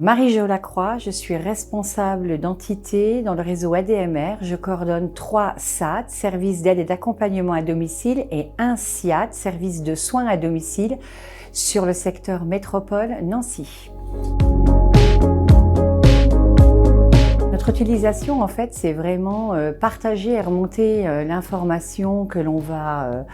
Marie-Jo Lacroix, je suis responsable d'entité dans le réseau ADMR. Je coordonne 3 SAD, services d'aide et d'accompagnement à domicile, et 1 SIAD, service de soins à domicile, sur le secteur métropole Nancy. Notre utilisation, en fait, c'est vraiment partager et remonter l'information que l'on va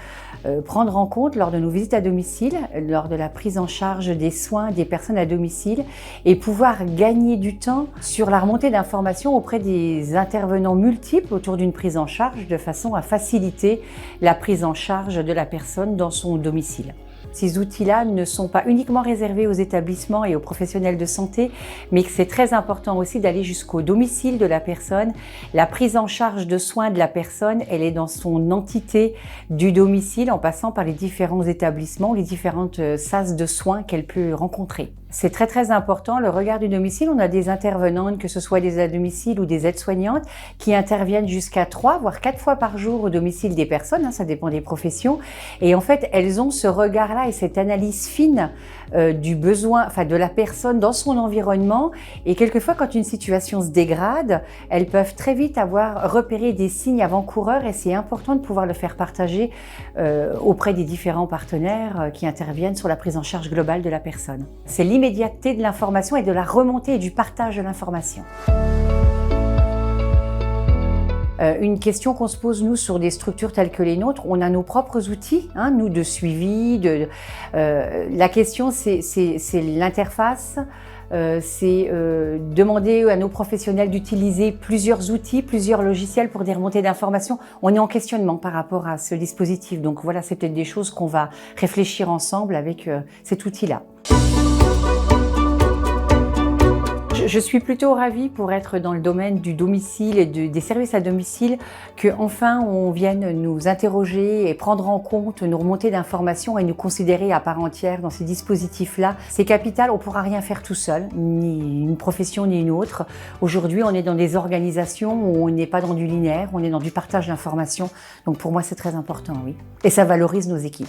prendre en compte lors de nos visites à domicile, lors de la prise en charge des soins des personnes à domicile, et pouvoir gagner du temps sur la remontée d'informations auprès des intervenants multiples autour d'une prise en charge, de façon à faciliter la prise en charge de la personne dans son domicile. Ces outils-là ne sont pas uniquement réservés aux établissements et aux professionnels de santé, mais que c'est très important aussi d'aller jusqu'au domicile de la personne. La prise en charge de soins de la personne, elle est dans son entité du domicile, en passant par les différents établissements, les différentes sas de soins qu'elle peut rencontrer. C'est très important, le regard du domicile. On a des intervenantes, que ce soit des aides à domicile ou des aides-soignantes, qui interviennent jusqu'à 3 voire 4 fois par jour au domicile des personnes, ça dépend des professions. Et en fait, elles ont ce regard-là et cette analyse fine du besoin, de la personne dans son environnement. Et quelquefois, quand une situation se dégrade, elles peuvent très vite avoir repéré des signes avant-coureurs, et c'est important de pouvoir le faire partager auprès des différents partenaires qui interviennent sur la prise en charge globale de la personne. C'est l'immédiateté de l'information et de la remontée et du partage de l'information. Une question qu'on se pose, nous, sur des structures telles que les nôtres, on a nos propres outils, nous, de suivi. La question, c'est l'interface. C'est demander à nos professionnels d'utiliser plusieurs outils, plusieurs logiciels pour des remontées d'informations. On est en questionnement par rapport à ce dispositif. Donc voilà, c'est peut-être des choses qu'on va réfléchir ensemble avec cet outil-là. Je suis plutôt ravie, pour être dans le domaine du domicile et des services à domicile, qu'enfin on vienne nous interroger et prendre en compte nos remontées d'informations et nous considérer à part entière dans ces dispositifs-là. C'est capital, on ne pourra rien faire tout seul, ni une profession ni une autre. Aujourd'hui, on est dans des organisations où on n'est pas dans du linéaire, on est dans du partage d'informations. Donc pour moi, c'est très important, oui. Et ça valorise nos équipes.